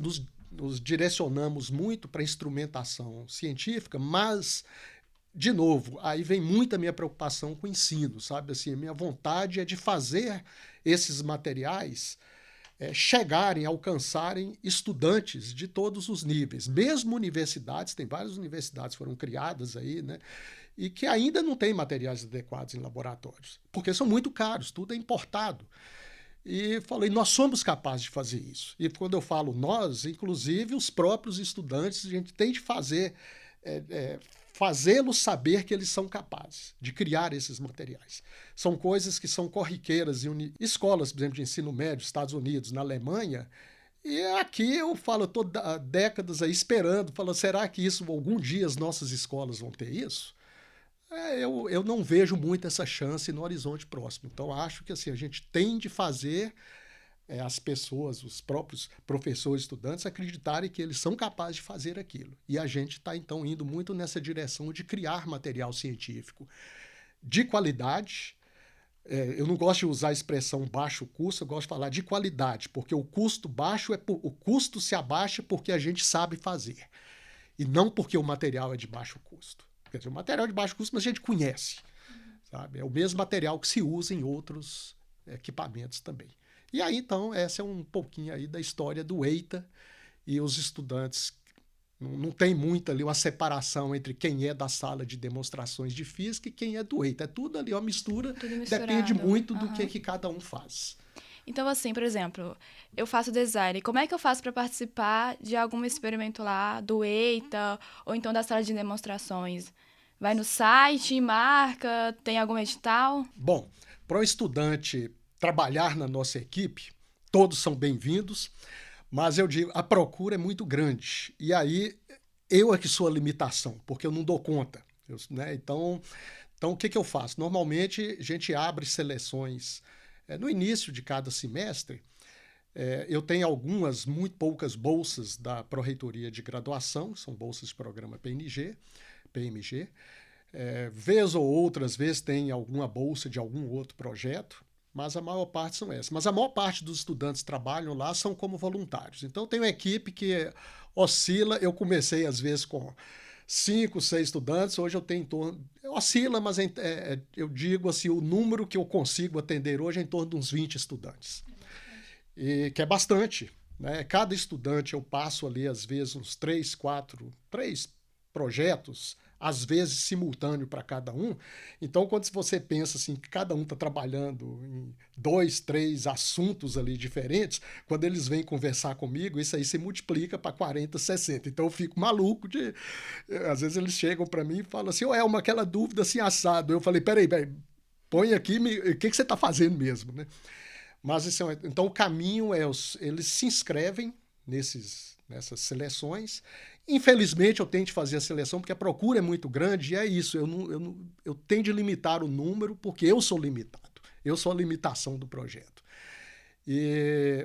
nos direcionamos muito para instrumentação científica, mas de novo, aí vem muito a minha preocupação com o ensino, sabe? Assim, a minha vontade é de fazer esses materiais chegarem, alcançarem estudantes de todos os níveis. Mesmo universidades, tem várias universidades que foram criadas aí, né? E que ainda não têm materiais adequados em laboratórios, porque são muito caros, tudo é importado. E falei, nós somos capazes de fazer isso. E quando eu falo nós, inclusive os próprios estudantes, a gente tem de fazê-los saber que eles são capazes de criar esses materiais. São coisas que são corriqueiras em escolas, por exemplo, de ensino médio, Estados Unidos, na Alemanha, e aqui eu falo, estou há décadas aí esperando, falo, será que isso, algum dia as nossas escolas vão ter isso? Eu não vejo muito essa chance no horizonte próximo. Então, acho que assim, a gente tem de fazer as pessoas, os próprios professores, estudantes, acreditarem que eles são capazes de fazer aquilo. E a gente está, então, indo muito nessa direção de criar material científico de qualidade. Eu não gosto de usar a expressão baixo custo, eu gosto de falar de qualidade, porque o custo baixo o custo se abaixa porque a gente sabe fazer, e não porque o material é de baixo custo. Quer dizer, o material é de baixo custo, mas a gente conhece, sabe? É o mesmo material que se usa em outros equipamentos também. E aí, então, essa é um pouquinho aí da história do EITA, e os estudantes. Não tem muito ali uma separação entre quem é da sala de demonstrações de física e quem é do EITA. É tudo ali uma mistura, depende muito do que cada um faz. Então, assim, por exemplo, eu faço design. Como é que eu faço para participar de algum experimento lá do EITA ou então da sala de demonstrações? Vai no site, marca, tem algum edital? Bom, para o estudante trabalhar na nossa equipe, todos são bem-vindos, mas eu digo, a procura é muito grande. E aí, eu é que sou a limitação, porque eu não dou conta. Né? Então, o que eu faço? Normalmente, a gente abre seleções no início de cada semestre. Eu tenho algumas, muito poucas bolsas da Pró-Reitoria de Graduação, são bolsas de programa PMG. Vez ou outras vezes tem alguma bolsa de algum outro projeto, mas a maior parte são essas. Mas a maior parte dos estudantes que trabalham lá são como voluntários. Então, tem uma equipe que oscila. Eu comecei, às vezes, com 5, 6 estudantes. Hoje eu tenho em torno... Oscila, mas eu digo assim, o número que eu consigo atender hoje é em torno de uns 20 estudantes. E, que é bastante. Né? Cada estudante eu passo ali, às vezes, uns 3 projetos, às vezes simultâneo para cada um. Então, quando você pensa assim, que cada um está trabalhando em 2, 3 assuntos ali diferentes, quando eles vêm conversar comigo, isso aí se multiplica para 40, 60. Então, eu fico maluco de... Às vezes eles chegam para mim e falam assim, Elma, aquela dúvida assim, assado. Eu falei, peraí, põe aqui, o que você está fazendo mesmo, né? Mas, então, o caminho eles se inscrevem nessas seleções. Infelizmente, eu tenho de fazer a seleção porque a procura é muito grande e é isso. Eu tenho de limitar o número porque eu sou limitado. Eu sou a limitação do projeto.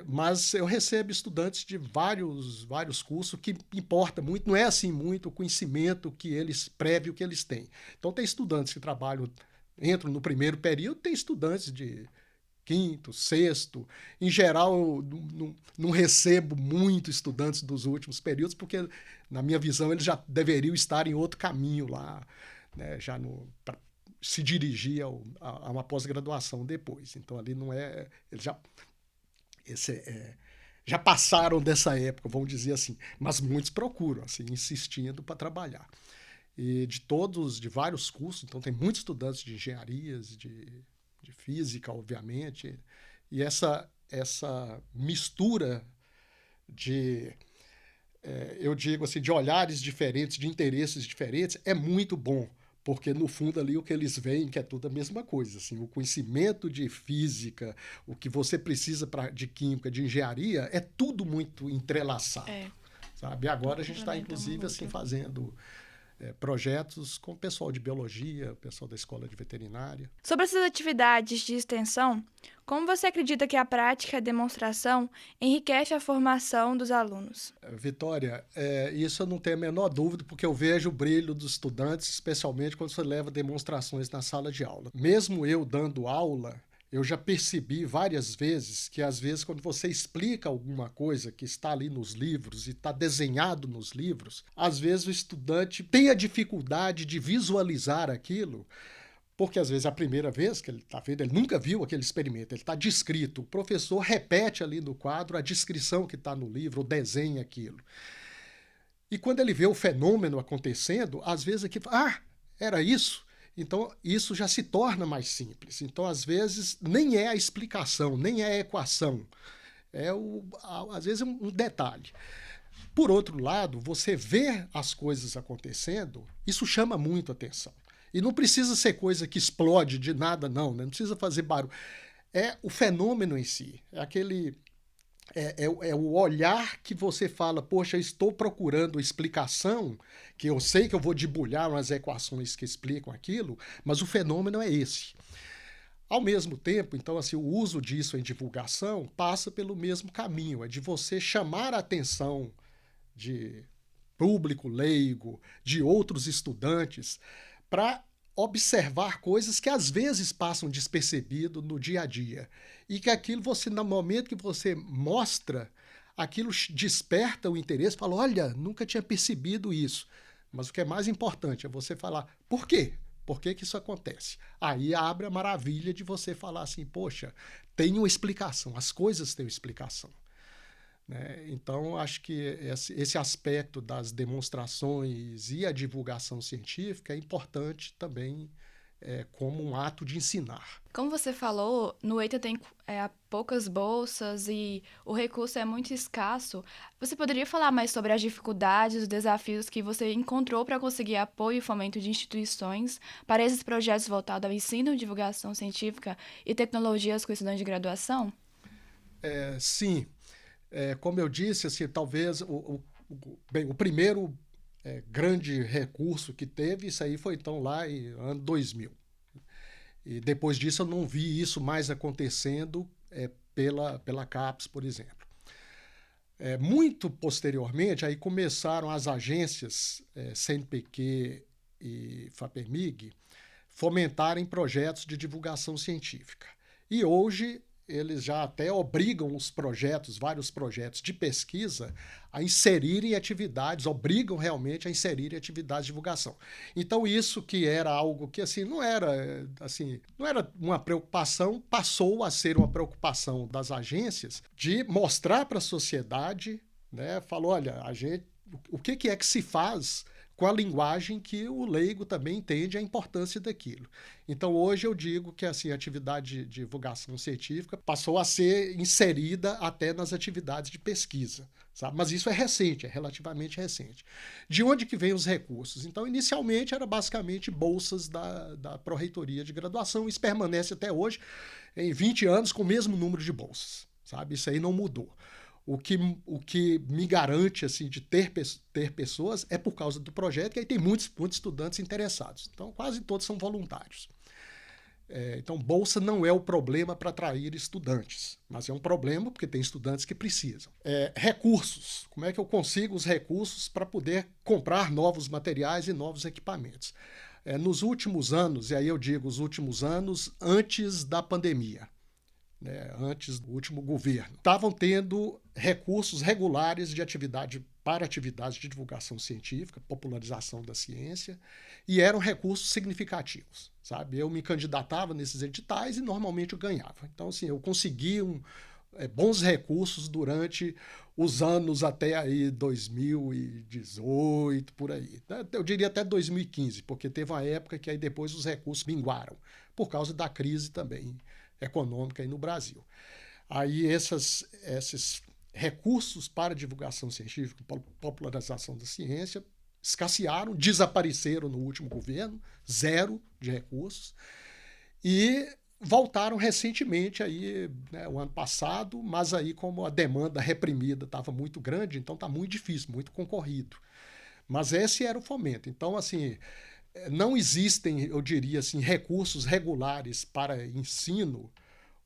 Mas eu recebo estudantes de vários cursos, que importa muito. Não é assim muito o conhecimento prévio que eles têm. Então, tem estudantes que entram no primeiro período, tem estudantes de quinto, sexto. Em geral, eu não recebo muito estudantes dos últimos períodos, porque, na minha visão, eles já deveriam estar em outro caminho lá, né, para se dirigir a uma pós-graduação depois. Então, ali não é... Eles já passaram dessa época, vamos dizer assim. Mas muitos procuram, assim, insistindo para trabalhar. E de vários cursos, então tem muitos estudantes de engenharias, de física, obviamente, e essa mistura eu digo assim, de olhares diferentes, de interesses diferentes, é muito bom, porque no fundo ali o que eles veem que é tudo a mesma coisa, assim, o conhecimento de física, o que você precisa de química, de engenharia, é tudo muito entrelaçado, sabe? E agora a gente está, inclusive, assim, fazendo projetos com o pessoal de biologia, o pessoal da escola de veterinária. Sobre essas atividades de extensão, como você acredita que a prática e a demonstração enriquece a formação dos alunos? Vitória, isso eu não tenho a menor dúvida, porque eu vejo o brilho dos estudantes, especialmente quando você leva demonstrações na sala de aula. Mesmo eu dando aula, Eu já percebi várias vezes que, às vezes, quando você explica alguma coisa que está ali nos livros e está desenhado nos livros, às vezes o estudante tem a dificuldade de visualizar aquilo, porque às vezes é a primeira vez que ele está vendo, ele nunca viu aquele experimento, ele está descrito. O professor repete ali no quadro a descrição que está no livro, ou desenha aquilo. E quando ele vê o fenômeno acontecendo, às vezes aqui, era isso? Então, isso já se torna mais simples. Então, às vezes, nem é a explicação, nem é a equação. Às vezes, um detalhe. Por outro lado, você vê as coisas acontecendo, isso chama muito atenção. E não precisa ser coisa que explode de nada, não, né? Não precisa fazer barulho. É o fenômeno em si. É o olhar que você fala, poxa, eu estou procurando explicação, que eu sei que eu vou debulhar umas equações que explicam aquilo, mas o fenômeno é esse. Ao mesmo tempo, então, assim, o uso disso em divulgação passa pelo mesmo caminho, é de você chamar a atenção de público leigo, de outros estudantes, para observar coisas que às vezes passam despercebido no dia a dia. E que aquilo no momento que você mostra, aquilo desperta o interesse, fala, olha, nunca tinha percebido isso. Mas o que é mais importante é você falar, por quê? Por que isso acontece? Aí abre a maravilha de você falar assim, poxa, tem uma explicação, as coisas têm uma explicação. Né? Então, acho que esse aspecto das demonstrações e a divulgação científica é importante também como um ato de ensinar. Como você falou, no EITA tem poucas bolsas e o recurso é muito escasso. Você poderia falar mais sobre as dificuldades, os desafios que você encontrou para conseguir apoio e fomento de instituições para esses projetos voltados ao ensino, divulgação científica e tecnologias com estudantes de graduação? Sim. Como eu disse, assim, talvez o primeiro grande recurso que teve, isso aí foi então lá em ano 2000. E depois disso eu não vi isso mais acontecendo pela CAPES, por exemplo. Muito posteriormente, aí começaram as agências CNPq e FAPEMIG fomentarem projetos de divulgação científica. E hoje eles já até obrigam vários projetos de pesquisa a inserirem atividades, obrigam realmente a inserirem atividades de divulgação. Então isso que era algo que assim não era uma preocupação, passou a ser uma preocupação das agências de mostrar para a sociedade, né, falou, olha, o que é que se faz com a linguagem que o leigo também entende a importância daquilo. Então, hoje eu digo que assim, a atividade de divulgação científica passou a ser inserida até nas atividades de pesquisa, sabe? Mas isso é recente, é relativamente recente. De onde que vem os recursos? Então, inicialmente, era basicamente bolsas da Pró-Reitoria de Graduação, isso permanece até hoje, em 20 anos, com o mesmo número de bolsas, sabe? Isso aí não mudou. O que me garante assim, de ter pessoas é por causa do projeto, que aí tem muitos estudantes interessados. Então, quase todos são voluntários. Então, bolsa não é o problema para atrair estudantes, mas é um problema porque tem estudantes que precisam. Recursos. Como é que eu consigo os recursos para poder comprar novos materiais e novos equipamentos? Nos últimos anos, e aí eu digo os últimos anos antes da pandemia, antes do último governo, estavam tendo recursos regulares para atividades de divulgação científica, popularização da ciência, e eram recursos significativos, sabe? Eu me candidatava nesses editais e normalmente eu ganhava. Então, assim, eu consegui bons recursos durante os anos até aí 2018, por aí. Eu diria até 2015, porque teve uma época que aí depois os recursos minguaram, por causa da crise também econômica aí no Brasil. Aí esses recursos para divulgação científica, popularização da ciência, escassearam, desapareceram no último governo, 0 de recursos, e voltaram recentemente aí, né, o ano passado, mas aí como a demanda reprimida estava muito grande, então está muito difícil, muito concorrido. Mas esse era o fomento. Então, assim, não existem, eu diria assim, recursos regulares para ensino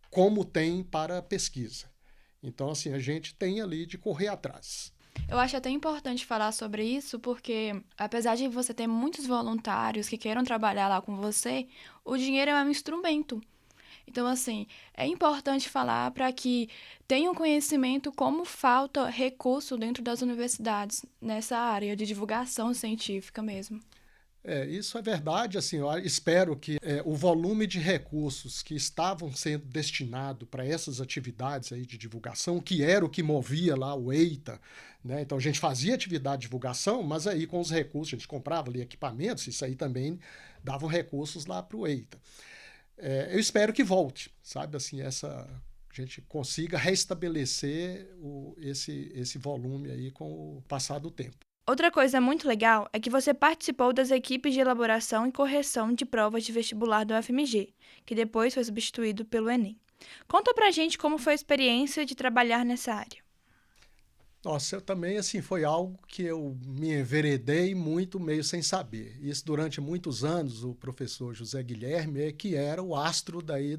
como tem para pesquisa. Então, assim, a gente tem ali de correr atrás. Eu acho até importante falar sobre isso, porque apesar de você ter muitos voluntários que queiram trabalhar lá com você, o dinheiro é um instrumento. Então, assim, é importante falar para que tenham conhecimento como falta recurso dentro das universidades nessa área de divulgação científica mesmo. Isso é verdade. Assim, eu espero que o volume de recursos que estavam sendo destinado para essas atividades aí de divulgação, que era o que movia lá o EITA, né? Então a gente fazia atividade de divulgação, mas aí com os recursos, a gente comprava ali equipamentos, isso aí também davam recursos lá para o EITA. Eu espero que volte, sabe? Assim, a gente consiga restabelecer esse volume aí com o passar do tempo. Outra coisa muito legal é que você participou das equipes de elaboração e correção de provas de vestibular do UFMG, que depois foi substituído pelo Enem. Conta pra gente como foi a experiência de trabalhar nessa área. Nossa, eu também, assim, foi algo que eu me enveredei muito meio sem saber. Isso durante muitos anos, o professor José Guilherme, que era o astro daí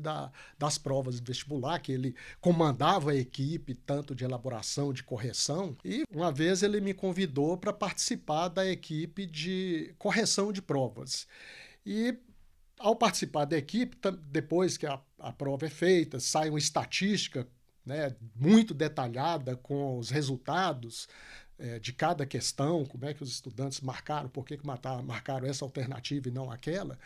das provas de vestibular, que ele comandava a equipe tanto de elaboração, de correção, e uma vez ele me convidou para participar da equipe de correção de provas. E ao participar da equipe, depois que a prova é feita, sai uma estatística, né, muito detalhada com os resultados de cada questão, como é que os estudantes marcaram, por que marcaram essa alternativa e não aquela.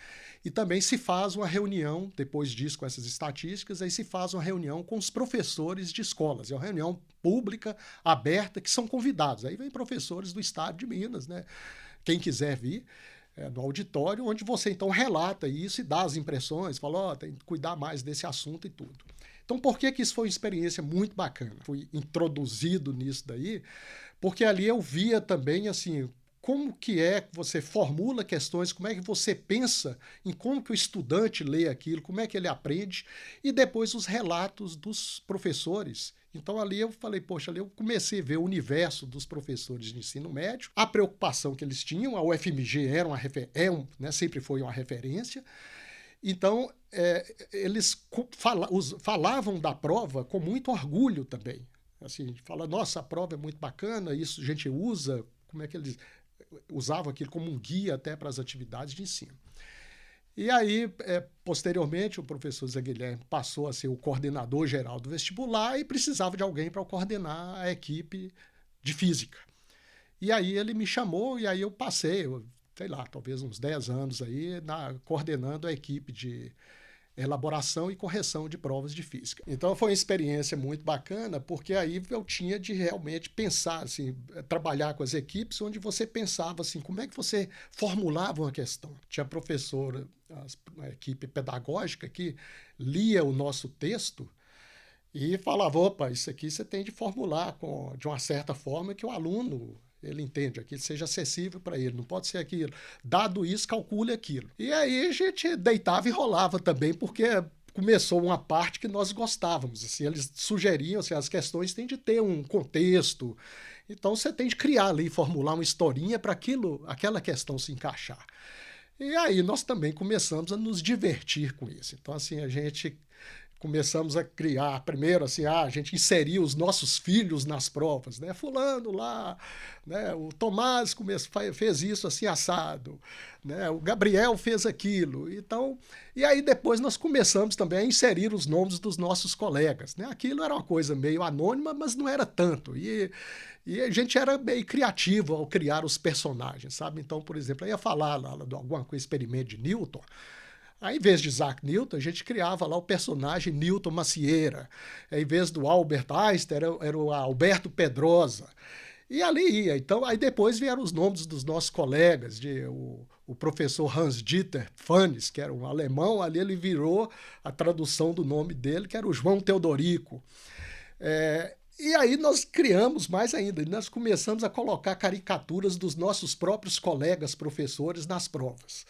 E também se faz uma reunião, depois disso, com essas estatísticas, aí se faz uma reunião com os professores de escolas. É uma reunião pública, aberta, que são convidados. Aí vem professores do estado de Minas, né? Quem quiser vir. No auditório, onde você então relata isso e dá as impressões, fala, tem que cuidar mais desse assunto e tudo. Então, por que isso foi uma experiência muito bacana? Fui introduzido nisso daí, porque ali eu via também, assim, como que você formula questões, como é que você pensa em como que o estudante lê aquilo, como é que ele aprende, e depois os relatos dos professores. Então ali eu falei, poxa, ali eu comecei a ver o universo dos professores de ensino médio, a preocupação que eles tinham, a UFMG né, sempre foi uma referência. Então, eles falavam da prova com muito orgulho também. Assim, fala, nossa, a prova é muito bacana, isso a gente usa, como é que eles usavam aquilo como um guia até para as atividades de ensino. E aí, posteriormente, o professor Zé Guilherme passou a ser o coordenador geral do vestibular e precisava de alguém para coordenar a equipe de física. E aí ele me chamou e aí eu passei, sei lá, talvez uns 10 anos aí, coordenando a equipe de elaboração e correção de provas de física. Então foi uma experiência muito bacana, porque aí eu tinha de realmente pensar, assim, trabalhar com as equipes, onde você pensava assim, como é que você formulava uma questão. Tinha professora, a equipe pedagógica que lia o nosso texto e falava, opa, isso aqui você tem de formular de uma certa forma que o aluno ele entende, aquilo seja acessível para ele, não pode ser aquilo. Dado isso, calcule aquilo. E aí a gente deitava e rolava também, porque começou uma parte que nós gostávamos. Assim, eles sugeriam, assim, as questões têm de ter um contexto. Então você tem de criar ali, formular uma historinha para aquela questão se encaixar. E aí nós também começamos a nos divertir com isso. Então, assim, a gente começamos a criar, primeiro assim, a gente inseria os nossos filhos nas provas, né? Fulano lá, né? O Tomás fez isso assim assado, né? O Gabriel fez aquilo. Então, e aí depois nós começamos também a inserir os nomes dos nossos colegas, né? Aquilo era uma coisa meio anônima, mas não era tanto. E a gente era meio criativo ao criar os personagens, sabe? Então, por exemplo, eu ia falar lá de alguma coisa, experimento de Newton. Aí, em vez de Isaac Newton, a gente criava lá o personagem Newton Macieira. Em vez do Albert Einstein, era o Alberto Pedrosa. E ali ia. Então, aí depois vieram os nomes dos nossos colegas, o professor Hans-Dieter Pfannes, que era um alemão, ali ele virou a tradução do nome dele, que era o João Teodorico. E aí nós criamos mais ainda, nós começamos a colocar caricaturas dos nossos próprios colegas professores nas provas.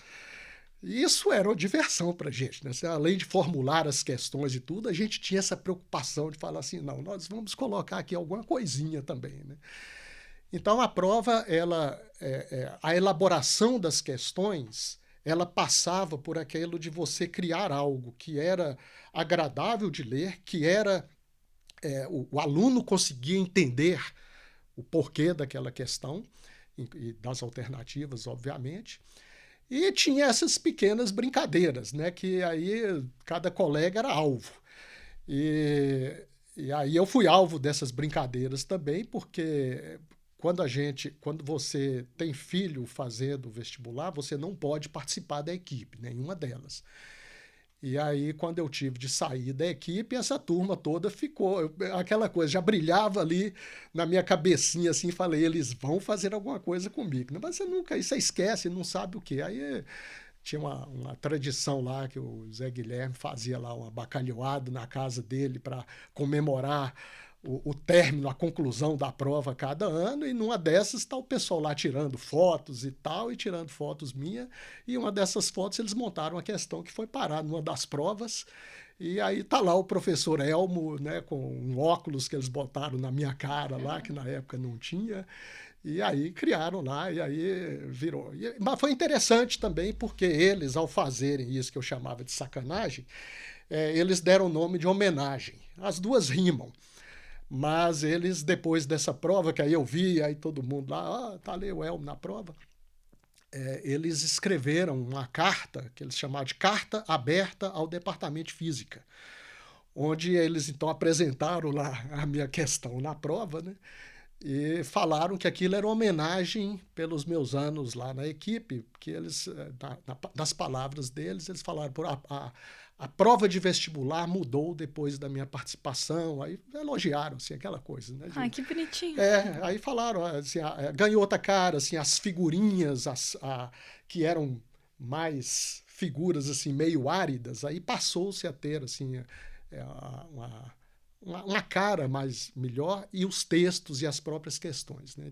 Isso era uma diversão para a gente, né? Além de formular as questões e tudo, a gente tinha essa preocupação de falar assim, não, nós vamos colocar aqui alguma coisinha também, né? Então a prova, a elaboração das questões, ela passava por aquilo de você criar algo que era agradável de ler, que era o aluno conseguia entender o porquê daquela questão e das alternativas, obviamente. E tinha essas pequenas brincadeiras, né? Que aí cada colega era alvo. E, e aí eu fui alvo dessas brincadeiras também, porque quando você tem filho fazendo vestibular, você não pode participar da equipe, nenhuma delas. E aí, quando eu tive de sair da equipe, essa turma toda ficou. Aquela coisa já brilhava ali na minha cabecinha, assim, falei, eles vão fazer alguma coisa comigo. Mas você nunca, aí você esquece, não sabe o quê. Aí tinha uma tradição lá que o Zé Guilherme fazia lá um bacalhoado na casa dele para comemorar o término, a conclusão da prova a cada ano, e numa dessas está o pessoal lá tirando fotos e tal, e tirando fotos minhas, e uma dessas fotos eles montaram uma questão que foi parar numa das provas, e aí tá lá o professor Elmo, né, com um óculos que eles botaram na minha cara lá, que na época não tinha, e aí criaram lá, e aí virou. Mas foi interessante também, porque eles, ao fazerem isso que eu chamava de sacanagem, eles deram o nome de homenagem. As duas rimam. Mas eles, depois dessa prova, que aí eu vi, aí todo mundo lá, tá ali o Elmo na prova, eles escreveram uma carta, que eles chamaram de Carta Aberta ao Departamento de Física, onde eles então apresentaram lá a minha questão na prova, né? E falaram que aquilo era uma homenagem pelos meus anos lá na equipe, que eles, das palavras deles, eles falaram, a prova de vestibular mudou depois da minha participação, aí elogiaram, assim, aquela coisa, né? Ai, que bonitinho. Aí falaram, assim, ganhou outra cara, assim, as figurinhas, que eram mais figuras, assim, meio áridas, aí passou-se a ter, assim, uma cara mais melhor, e os textos e as próprias questões, né?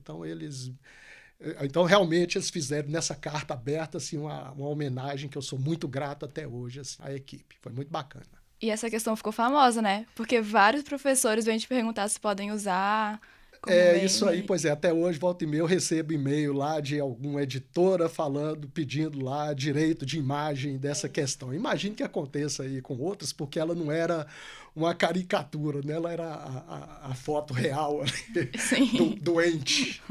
Então, realmente, eles fizeram nessa carta aberta assim, uma homenagem que eu sou muito grato até hoje assim, à equipe. Foi muito bacana. E essa questão ficou famosa, né? Porque vários professores vêm te perguntar se podem usar como meme. Isso aí, pois é. Até hoje, volta e meia, eu recebo e-mail lá de alguma editora pedindo lá direito de imagem dessa questão. Imagino que aconteça aí com outras, porque ela não era uma caricatura, né? Ela era a foto real ali, doente.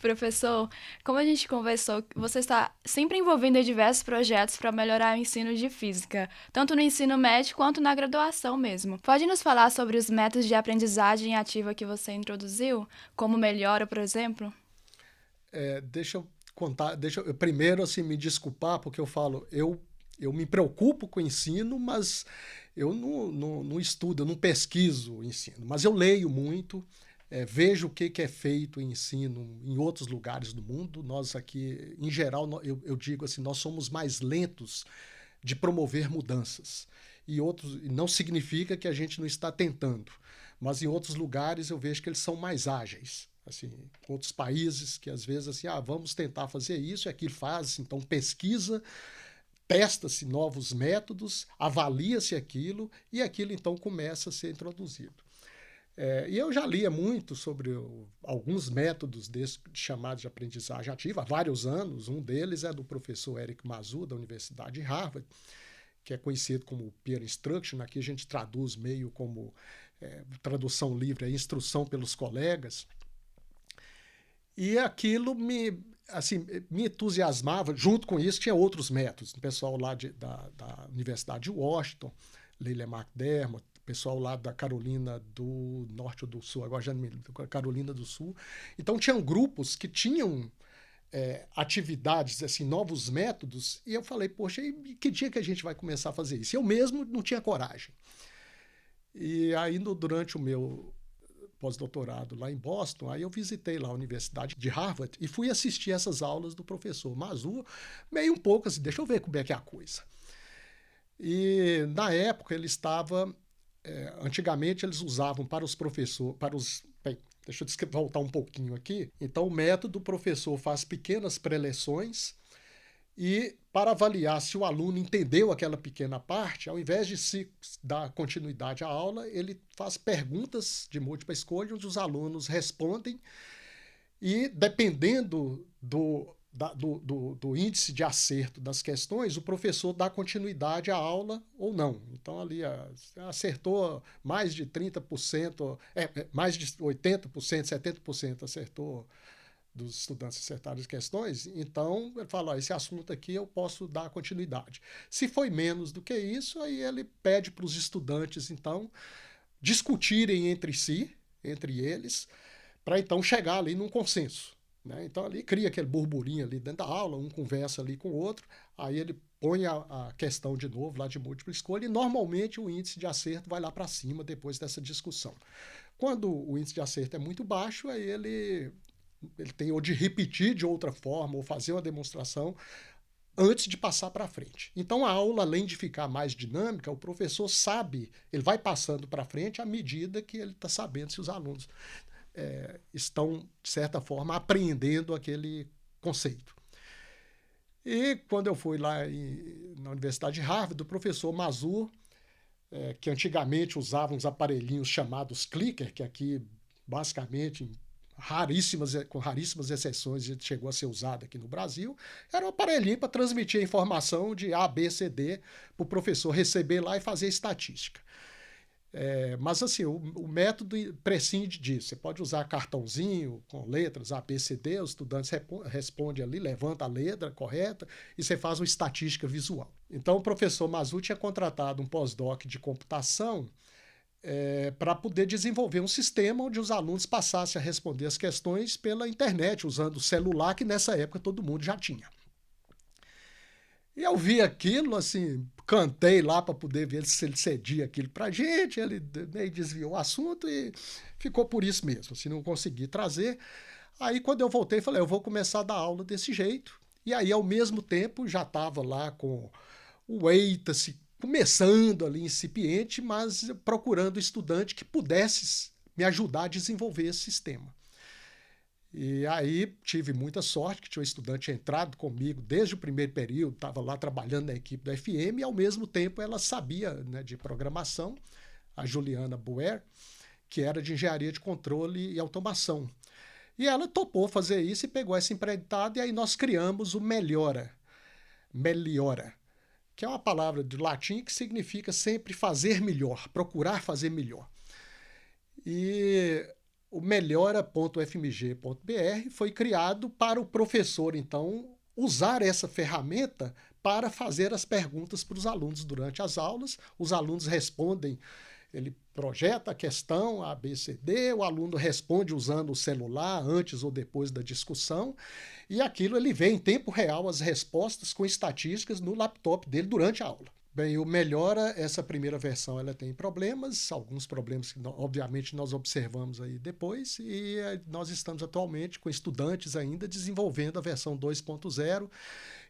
Professor, como a gente conversou, você está sempre envolvido em diversos projetos para melhorar o ensino de física, tanto no ensino médio quanto na graduação mesmo. Pode nos falar sobre os métodos de aprendizagem ativa que você introduziu? Como melhora, por exemplo? Deixa eu contar, eu primeiro assim, me desculpar, porque eu falo, eu me preocupo com o ensino, mas eu não estudo, eu não pesquiso o ensino, mas eu leio muito. Vejo o que é feito em ensino em outros lugares do mundo. Nós aqui, em geral, eu digo assim, nós somos mais lentos de promover mudanças. E não significa que a gente não está tentando, mas em outros lugares eu vejo que eles são mais ágeis. Assim, outros países que às vezes assim, vamos tentar fazer isso, e aquilo faz, então pesquisa, testa-se novos métodos, avalia-se aquilo, e aquilo então começa a ser introduzido. E eu já lia muito sobre alguns métodos chamados de aprendizagem ativa há vários anos. Um deles é do professor Eric Mazur, da Universidade de Harvard, que é conhecido como Peer Instruction. Aqui a gente traduz meio como tradução livre, instrução pelos colegas. E aquilo me entusiasmava. Junto com isso, tinha outros métodos. O pessoal lá da Universidade de Washington, Leila McDermott, pessoal lá da Carolina do Norte ou do Sul, agora já não me lembro, Carolina do Sul. Então, tinham grupos que tinham atividades, assim, novos métodos, e eu falei, poxa, e que dia que a gente vai começar a fazer isso? Eu mesmo não tinha coragem. E aí, durante o meu pós-doutorado lá em Boston, aí eu visitei lá a Universidade de Harvard e fui assistir essas aulas do professor Mazur, meio um pouco assim, deixa eu ver como é que é a coisa. E, na época, ele estava... antigamente eles usavam para os professores, deixa eu voltar um pouquinho aqui. Então o método, o professor faz pequenas preleções e para avaliar se o aluno entendeu aquela pequena parte, ao invés de se dar continuidade à aula, ele faz perguntas de múltipla escolha onde os alunos respondem e dependendo do índice de acerto das questões, o professor dá continuidade à aula ou não. Então, ali acertou mais de 30%, mais de 80%, 70% acertou dos estudantes acertarem as questões, então ele fala, ó, esse assunto aqui eu posso dar continuidade. Se foi menos do que isso, aí ele pede para os estudantes, então, discutirem entre si, entre eles, para então chegar ali num consenso. Né? Então ali cria aquele burburinho ali dentro da aula, um conversa ali com o outro, aí ele põe a questão de novo lá de múltipla escolha e normalmente o índice de acerto vai lá para cima depois dessa discussão. Quando o índice de acerto é muito baixo, aí ele tem ou de repetir de outra forma ou fazer uma demonstração antes de passar para frente. Então a aula, além de ficar mais dinâmica, o professor sabe, ele vai passando para frente à medida que ele está sabendo se os alunos estão, de certa forma, apreendendo aquele conceito. E quando eu fui lá na Universidade de Harvard, o professor Mazur, que antigamente usava uns aparelhinhos chamados clicker, que aqui, basicamente, com raríssimas exceções, ele chegou a ser usado aqui no Brasil, era um aparelhinho para transmitir a informação de A, B, C, D, para o professor receber lá e fazer estatística. Mas assim, o método prescinde disso. Você pode usar cartãozinho com letras A, B, C, D, os estudantes respondem ali, levanta a letra correta e você faz uma estatística visual. Então o professor Mazur tinha contratado um pós-doc de computação para poder desenvolver um sistema onde os alunos passassem a responder as questões pela internet, usando o celular, que nessa época todo mundo já tinha. E eu vi aquilo, assim, cantei lá para poder ver se ele cedia aquilo para a gente, ele meio desviou o assunto e ficou por isso mesmo, assim, não consegui trazer. Aí quando eu voltei, falei, eu vou começar a dar aula desse jeito. E aí, ao mesmo tempo, já estava lá com o EITA começando ali incipiente, mas procurando estudante que pudesse me ajudar a desenvolver esse sistema. E aí tive muita sorte que tinha um estudante entrado comigo desde o primeiro período, estava lá trabalhando na equipe da FM e ao mesmo tempo ela sabia, né, de programação, a Juliana Buer, que era de engenharia de controle e automação. E ela topou fazer isso e pegou essa empreitada e aí nós criamos o Melhora, que é uma palavra de latim que significa sempre fazer melhor, procurar fazer melhor. E o melhora.fmg.br foi criado para o professor, então, usar essa ferramenta para fazer as perguntas para os alunos durante as aulas. Os alunos respondem, ele projeta a questão A, B, C, D, o aluno responde usando o celular antes ou depois da discussão, e aquilo ele vê em tempo real as respostas com estatísticas no laptop dele durante a aula. Bem, o Melhora, essa primeira versão, ela tem problemas, alguns problemas que, obviamente, nós observamos aí depois, e nós estamos atualmente com estudantes ainda desenvolvendo a versão 2.0,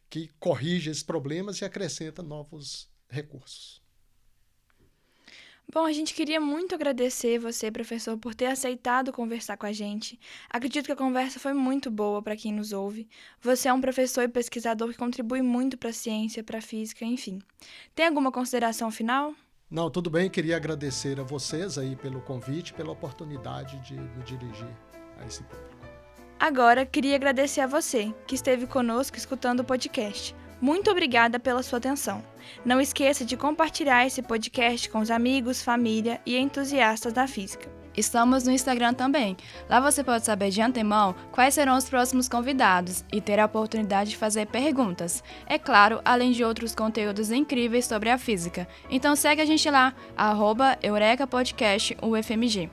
que corrige esses problemas e acrescenta novos recursos. Bom, a gente queria muito agradecer você, professor, por ter aceitado conversar com a gente. Acredito que a conversa foi muito boa para quem nos ouve. Você é um professor e pesquisador que contribui muito para a ciência, para a física, enfim. Tem alguma consideração final? Não, tudo bem. Queria agradecer a vocês aí pelo convite, pela oportunidade de me dirigir a esse público. Agora, queria agradecer a você, que esteve conosco escutando o podcast. Muito obrigada pela sua atenção. Não esqueça de compartilhar esse podcast com os amigos, família e entusiastas da física. Estamos no Instagram também. Lá você pode saber de antemão quais serão os próximos convidados e ter a oportunidade de fazer perguntas. É claro, além de outros conteúdos incríveis sobre a física. Então segue a gente lá, @EurekaPodcastUFMG.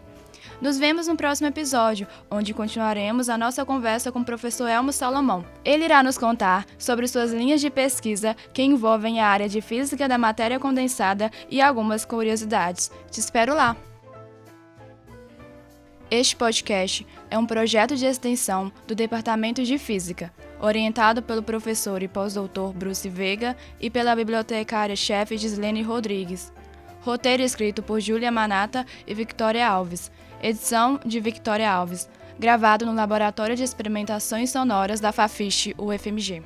Nos vemos no próximo episódio, onde continuaremos a nossa conversa com o professor Elmo Salomão. Ele irá nos contar sobre suas linhas de pesquisa que envolvem a área de física da matéria condensada e algumas curiosidades. Te espero lá! Este podcast é um projeto de extensão do Departamento de Física, orientado pelo professor e pós-doutor Bruce Veiga e pela bibliotecária-chefe Gislene Rodrigues. Roteiro escrito por Júlia Manata e Victoria Alves. Edição de Victoria Alves. Gravado no Laboratório de Experimentações Sonoras da Fafiche UFMG.